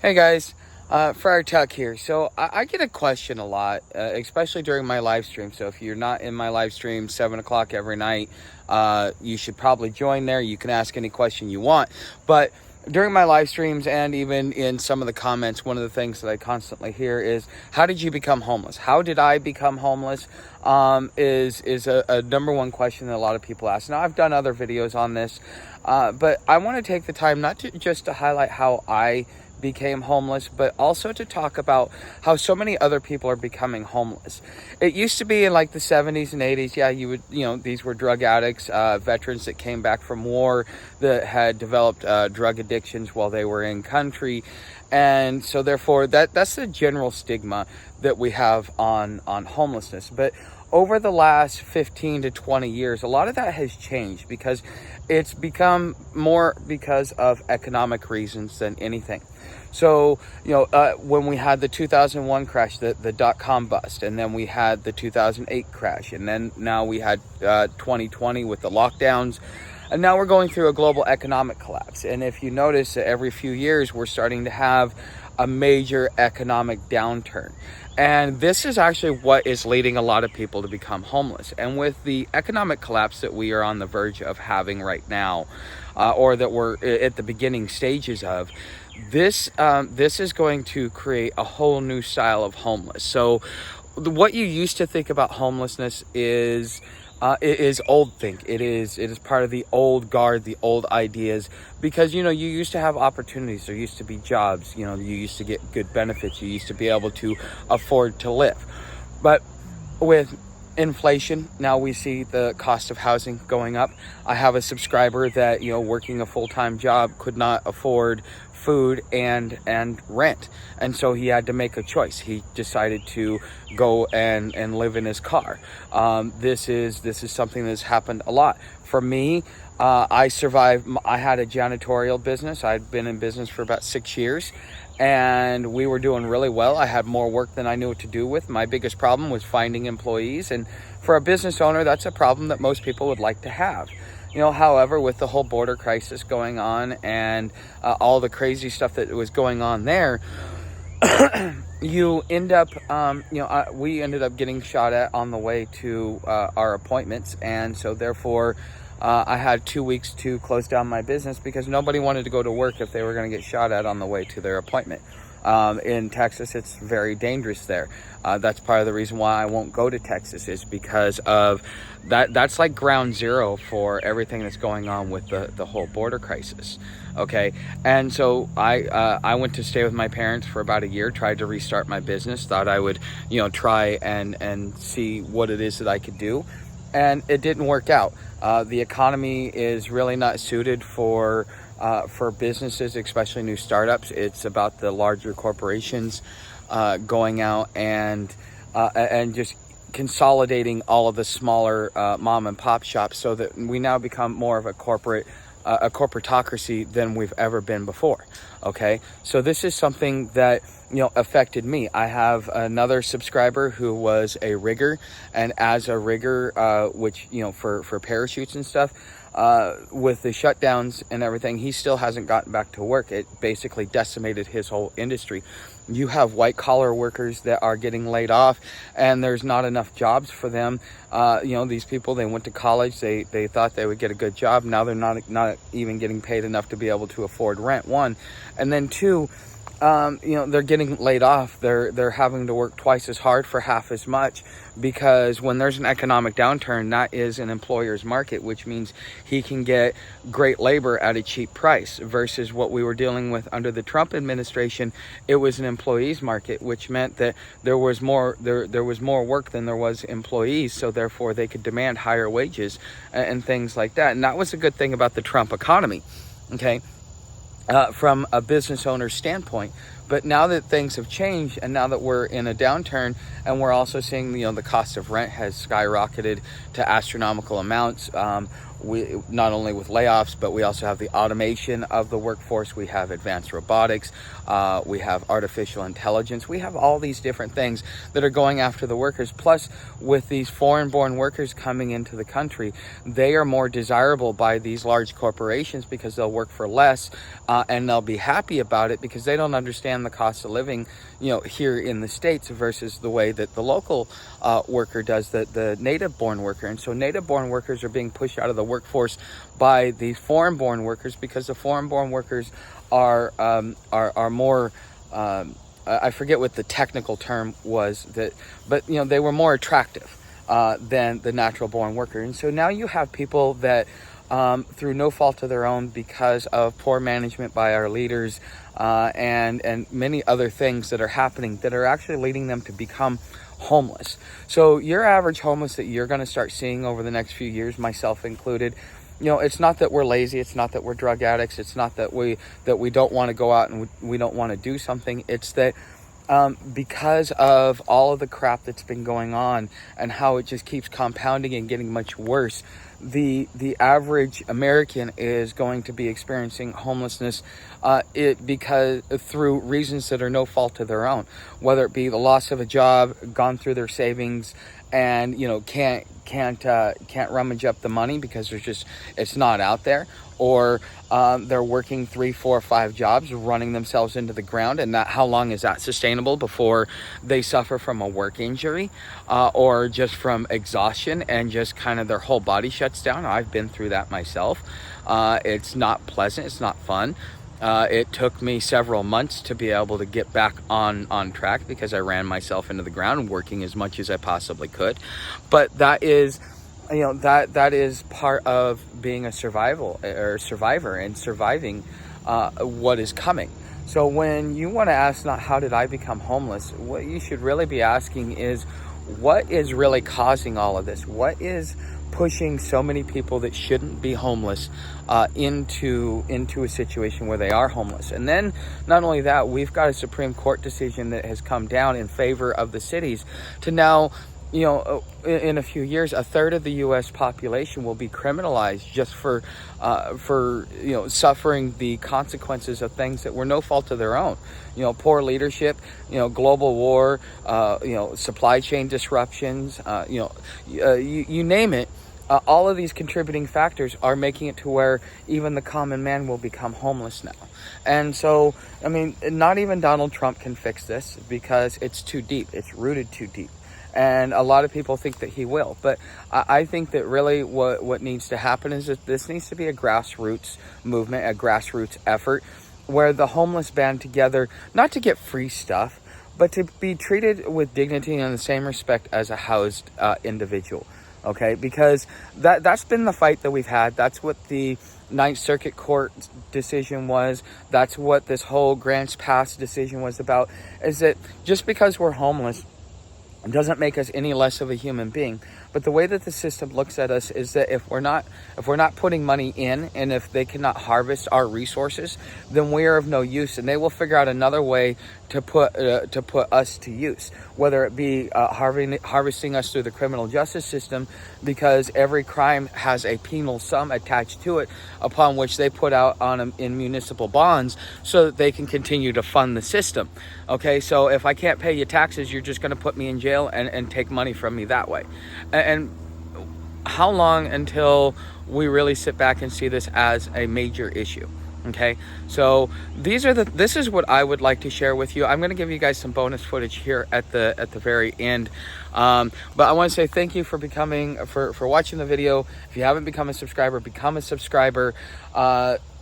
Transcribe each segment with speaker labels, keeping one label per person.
Speaker 1: Hey guys, Friar Tuck here. So I get a question a lot, especially during my live stream. So if you're not in my live stream 7 o'clock every night, you should probably join there. You can ask any question you want. But during my live streams and even in some of the comments, one of the things that I constantly hear is, how did you become homeless? How did I become homeless? Is a number one question that a lot of people ask. Now, I've done other videos on this, but I want to take the time not to just to highlight how I became homeless, but also to talk about how so many other people are becoming homeless. It used to be in like the 70s and 80s. Yeah, these were drug addicts, veterans that came back from war that had developed drug addictions while they were in country. And so therefore that's the general stigma that we have on homelessness. But over the last 15 to 20 years, a lot of that has changed because it's become more because of economic reasons than anything. So, when we had the 2001 crash, the dot-com bust, and then we had the 2008 crash, and then now we had 2020 with the lockdowns, and now we're going through a global economic collapse. And if you notice, every few years, we're starting to have a major economic downturn. And this is actually what is leading a lot of people to become homeless. And with the economic collapse that we are on the verge of having right now, or that we're at the beginning stages of, this is going to create a whole new style of homeless. So what you used to think about homelessness is old think. It is part of the old guard, the old ideas, because you used to have opportunities. There used to be jobs. You used to get good benefits. You used to be able to afford to live. But with inflation, now we see the cost of housing going up. I have a subscriber that working a full-time job could not afford food and rent, and so he had to make a choice. He decided to go and live in his car. This is something that's happened a lot for me. I survived. I had a janitorial business. I'd been in business for about 6 years, and we were doing really well. I had more work than I knew what to do with. My biggest problem was finding employees, and for a business owner, that's a problem that most people would like to have. However, with the whole border crisis going on and all the crazy stuff that was going on there, you end up, we ended up getting shot at on the way to our appointments. And so therefore, I had 2 weeks to close down my business because nobody wanted to go to work if they were going to get shot at on the way to their appointment. In Texas, it's very dangerous there. That's part of the reason why I won't go to Texas, is because of that. That's like ground zero for everything that's going on with the whole border crisis. Okay. And so I went to stay with my parents for about a year, tried to restart my business, thought I would, try and see what it is that I could do. And it didn't work out. The economy is really not suited for businesses, especially new startups. It's about the larger corporations going out and just consolidating all of the smaller mom and pop shops, so that we now become more of a corporatocracy than we've ever been before. Okay, so this is something that affected me. I have another subscriber who was a rigger, and as a rigger, which for parachutes and stuff, with the shutdowns and everything, he still hasn't gotten back to work. It basically decimated his whole industry. You have white collar workers that are getting laid off, and there's not enough jobs for them. These people, they went to college, they thought they would get a good job. Now they're not even getting paid enough to be able to afford rent, one. And then two, they're getting laid off. They're having to work twice as hard for half as much, because when there's an economic downturn, that is an employer's market, which means he can get great labor at a cheap price, versus what we were dealing with under the Trump administration. It was an employee's market, which meant that there was more work than there was employees, so therefore they could demand higher wages and things like that. And that was a good thing about the Trump economy. Okay. From a business owner's standpoint. But now that things have changed, and now that we're in a downturn, and we're also seeing the cost of rent has skyrocketed to astronomical amounts, we not only with layoffs, but we also have the automation of the workforce. We have advanced robotics. We have artificial intelligence. We have all these different things that are going after the workers. Plus, with these foreign-born workers coming into the country, they are more desirable by these large corporations because they'll work for less, and they'll be happy about it because they don't understand the cost of living, here in the States versus the way that the local worker does, the native-born worker. And so native-born workers are being pushed out of the workforce by these foreign-born workers because the foreign-born workers are more, I forget what the technical term was, but they were more attractive than the natural-born worker. And so now you have people that, through no fault of their own, because of poor management by our leaders, and many other things that are happening, that are actually leading them to become homeless. So your average homeless that you're going to start seeing over the next few years, myself included, it's not that we're lazy, it's not that we're drug addicts, it's not that we don't want to go out and we don't want to do something. It's that because of all of the crap that's been going on and how it just keeps compounding and getting much worse, the average American is going to be experiencing homelessness because through reasons that are no fault of their own, whether it be the loss of a job, gone through their savings, and can't rummage up the money because it's not out there, or they're working 3, 4, 5 jobs, running themselves into the ground, and how long is that sustainable before they suffer from a work injury, or just from exhaustion and just kind of their whole body shuts down? I've been through that myself. It's not pleasant, it's not fun. It took me several months to be able to get back on track because I ran myself into the ground, working as much as I possibly could. But that is, that is part of being a survivor and surviving what is coming. So when you want to ask not how did I become homeless, what you should really be asking is, what is really causing all of this? What is pushing so many people that shouldn't be homeless into a situation where they are homeless? And then not only that, we've got a Supreme Court decision that has come down in favor of the cities to now, in a few years, a third of the U.S. population will be criminalized just for suffering the consequences of things that were no fault of their own. Poor leadership, global war, supply chain disruptions, you name it. All of these contributing factors are making it to where even the common man will become homeless now. And so, not even Donald Trump can fix this because it's too deep. It's rooted too deep. And a lot of people think that he will. But I think that really what needs to happen is that this needs to be a grassroots movement, a grassroots effort, where the homeless band together, not to get free stuff, but to be treated with dignity and the same respect as a housed individual. Okay, because that's been the fight that we've had. That's what the Ninth Circuit Court decision was. That's what this whole Grants Pass decision was about, is that just because we're homeless doesn't make us any less of a human being. But the way that the system looks at us is that if we're not putting money in, and if they cannot harvest our resources, then we are of no use, and they will figure out another way to put us to use, whether it be harvesting us through the criminal justice system, because every crime has a penal sum attached to it, upon which they put out in municipal bonds so that they can continue to fund the system. Okay, so if I can't pay you taxes, you're just going to put me in jail and take money from me that way. And how long until we really sit back and see this as a major issue? Okay, so this is what I would like to share with you. I'm going to give you guys some bonus footage here at the very end. But I want to say thank you for watching the video. If you haven't become a subscriber, become a subscriber.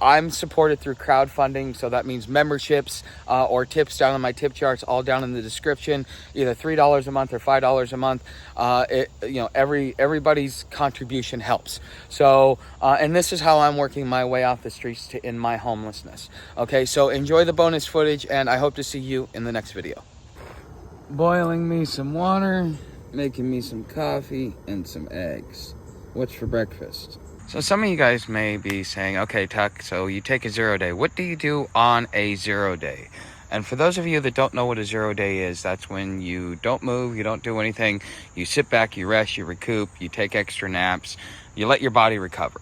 Speaker 1: I'm supported through crowdfunding, so that means memberships or tips down on my tip charts, all down in the description. Either $3 a month or $5 a month. Everybody's contribution helps. So, and this is how I'm working my way off the streets to end my homelessness. Okay, so enjoy the bonus footage, and I hope to see you in the next video. Boiling me some water, making me some coffee, and some eggs. What's for breakfast? So some of you guys may be saying, okay, Tuck, so you take a 0 day. What do you do on a 0 day? And for those of you that don't know what a 0 day is, that's when you don't move, you don't do anything, you sit back, you rest, you recoup, you take extra naps, you let your body recover.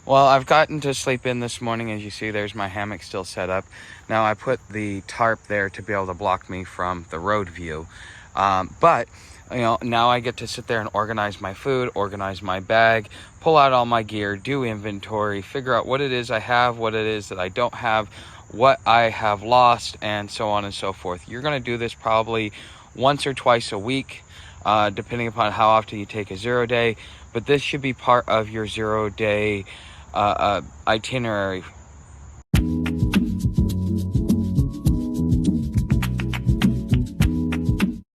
Speaker 1: Well, I've gotten to sleep in this morning. As you see, there's my hammock still set up. Now I put the tarp there to be able to block me from the road view. But now I get to sit there and organize my food, organize my bag, pull out all my gear, do inventory, figure out what it is I have, what it is that I don't have, what I have lost, and so on and so forth. You're going to do this probably once or twice a week, depending upon how often you take a 0 day. But this should be part of your 0 day itinerary